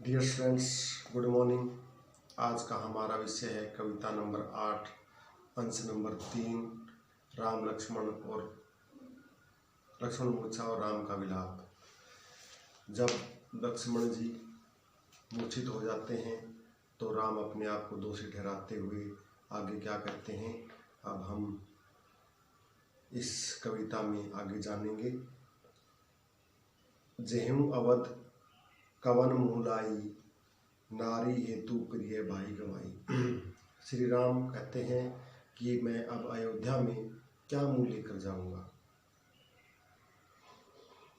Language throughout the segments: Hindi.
Dear students, good morning. आज का हमारा विषय है कविता नंबर 8, अंश नंबर 3, राम लक्ष्मण मूर्छा और राम का विलाप। जब लक्ष्मण जी मूर्छित हो जाते हैं तो राम अपने आप को दोषी ठहराते हुए आगे क्या कहते हैं, अब हम इस कविता में आगे जानेंगे। जेहूं अवध कवन मुँह लाई, नारी हेतु प्रिय भाई गवाई। श्री राम कहते हैं कि मैं अब अयोध्या में क्या मुँह लेकर जाऊंगा।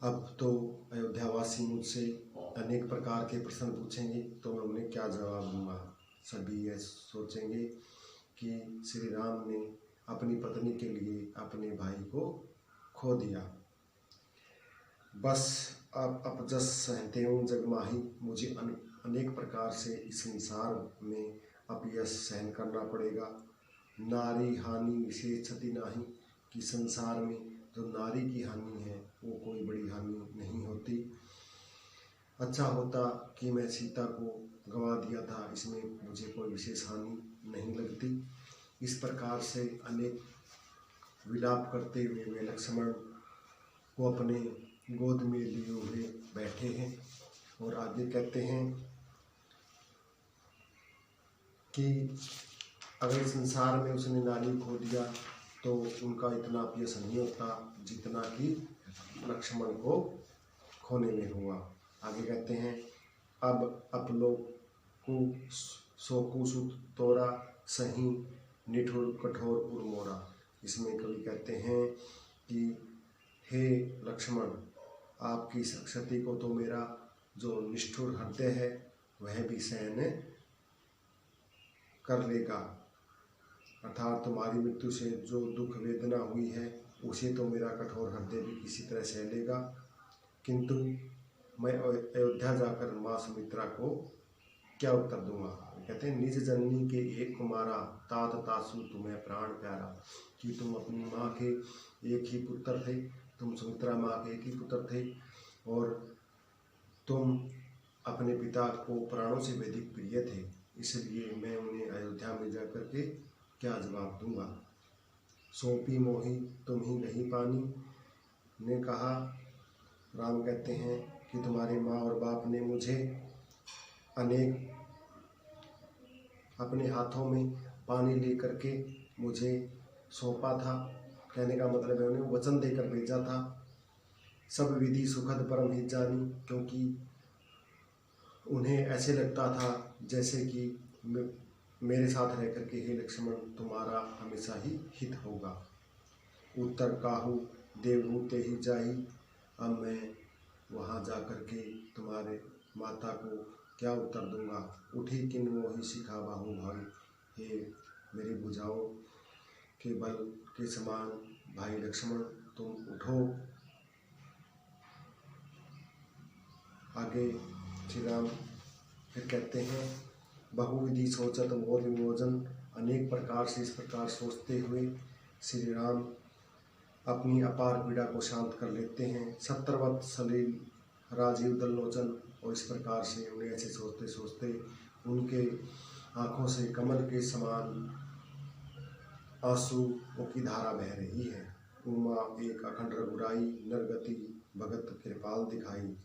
अब तो अयोध्यावासी मुझसे अनेक प्रकार के प्रश्न पूछेंगे तो मैं उन्हें क्या जवाब दूंगा। सभी ये सोचेंगे कि श्री राम ने अपनी पत्नी के लिए अपने भाई को खो दिया। बस अब अपजस सहते हूँ जग माही, मुझे अनेक प्रकार से इस संसार में अपयश सहन करना पड़ेगा। नारी हानि विशेष क्षति नाही, कि संसार में जो नारी की हानि है वो कोई बड़ी हानि नहीं होती। अच्छा होता कि मैं सीता को गंवा दिया था, इसमें मुझे कोई विशेष हानि नहीं लगती। इस प्रकार से अनेक विलाप करते हुए वे लक्ष्मण को अपने गोद में लिए हुए बैठे हैं और आगे कहते हैं कि अगर संसार में उसने नारी खो दिया तो उनका इतना अपयश नहीं होता जितना कि लक्ष्मण को खोने में हुआ। आगे कहते हैं अब अपलोक कु सोकु सुत तोरा, सही निठुर कठोर उर्मोरा। इसमें कवि कहते हैं कि हे लक्ष्मण, आपकी इस क्षति को तो मेरा जो निष्ठुर हृदय है वह भी सहन कर लेगा। अर्थात तुम्हारी मृत्यु से जो दुख वेदना हुई है उसे तो मेरा कठोर हृदय भी किसी तरह सह लेगा। किंतु मैं अयोध्या जाकर माँ सुमित्रा को क्या उत्तर दूंगा। कहते हैं निज जननी के एक कुमारा, तात तासु तुम्हें प्राण प्यारा। कि तुम अपनी माँ के एक ही पुत्र थे, तुम सुमित्रा माँ के एक ही पुत्र थे और तुम अपने पिता को प्राणों से भी अधिक प्रिय थे, इसलिए मैं उन्हें अयोध्या में जाकर के क्या जवाब दूंगा। सौंपी मोही तुम ही नहीं पानी ने कहा। राम कहते हैं कि तुम्हारे माँ और बाप ने मुझे अनेक अपने हाथों में पानी लेकर के मुझे सौंपा था। कहने का मतलब है उन्हें वचन देकर भेजा था। सब विधि सुखद परम हित जानी, क्योंकि उन्हें ऐसे लगता था जैसे कि मेरे साथ रह करके हे लक्ष्मण तुम्हारा हमेशा ही हित होगा। उत्तर काहू देवहू ते ही जाई, अब मैं वहाँ जा कर के तुम्हारे माता को क्या उत्तर दूंगा। उठी किन मोही शिखा बाहू भाई, हे मेरी भुजाओं के बल के समान भाई लक्ष्मण तुम उठो। आगे श्री राम फिर कहते हैं बहुविधि सोचत मोर विमोचन। अनेक प्रकार से इस प्रकार सोचते हुए श्री राम अपनी अपार पीड़ा को शांत कर लेते हैं। सत्तरवत सलील राजीव दल्लोचन, और इस प्रकार से उन्हें ऐसे सोचते सोचते उनके आँखों से कमल के समान आंसुओं की धारा बह रही है। उमा एक अखंड रघुराई, नरगति भगत कृपाल दिखाई।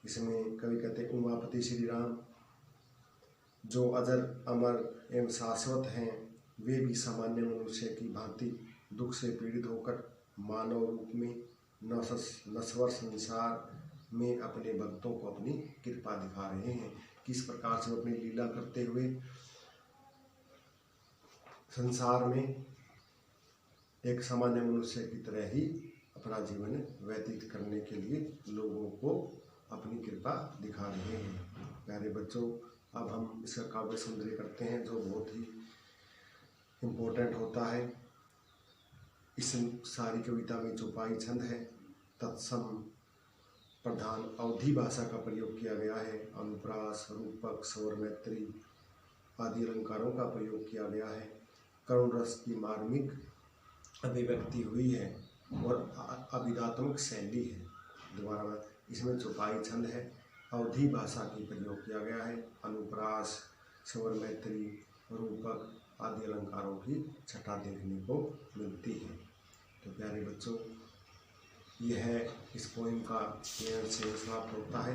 इसमें कवि कहते हैं उमापति श्री राम जो अजर अमर एवं शाश्वत हैं, वे भी सामान्य मनुष्य की भांति दुख से पीड़ित होकर मानव रूप में नश्वर संसार में अपने भक्तों को अपनी कृपा दिखा रहे हैं। किस प्रकार से अपनी लीला करते हुए संसार में एक सामान्य मनुष्य की तरह ही अपना जीवन व्यतीत करने के लिए लोगों को अपनी कृपा दिखा रहे हैं। प्यारे बच्चों, अब हम इसका काव्य सौंदर्य करते हैं जो बहुत ही इम्पोर्टेंट होता है। इस सारी कविता में चौपाई छंद है, तत्सम प्रधान अवधी भाषा का प्रयोग किया गया है। अनुप्रास, रूपक, स्वर मैत्री आदि अलंकारों का प्रयोग किया गया है। करुण रस की मार्मिक अभिव्यक्ति हुई है और अभिधात्मक शैली है। दोबारा इसमें चौपाई छंद है, अवधी भाषा की प्रयोग किया गया है। अनुप्रास, स्वर मैत्री, रूपक आदि अलंकारों की छटा देखने को मिलती है। तो प्यारे बच्चों, यह इस पोइम का यहाँ से समाप्त होता है।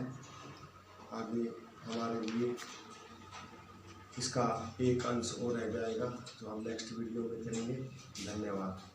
आगे हमारे लिए इसका एक अंश और रह जाएगा जो हम नेक्स्ट वीडियो में करेंगे। धन्यवाद।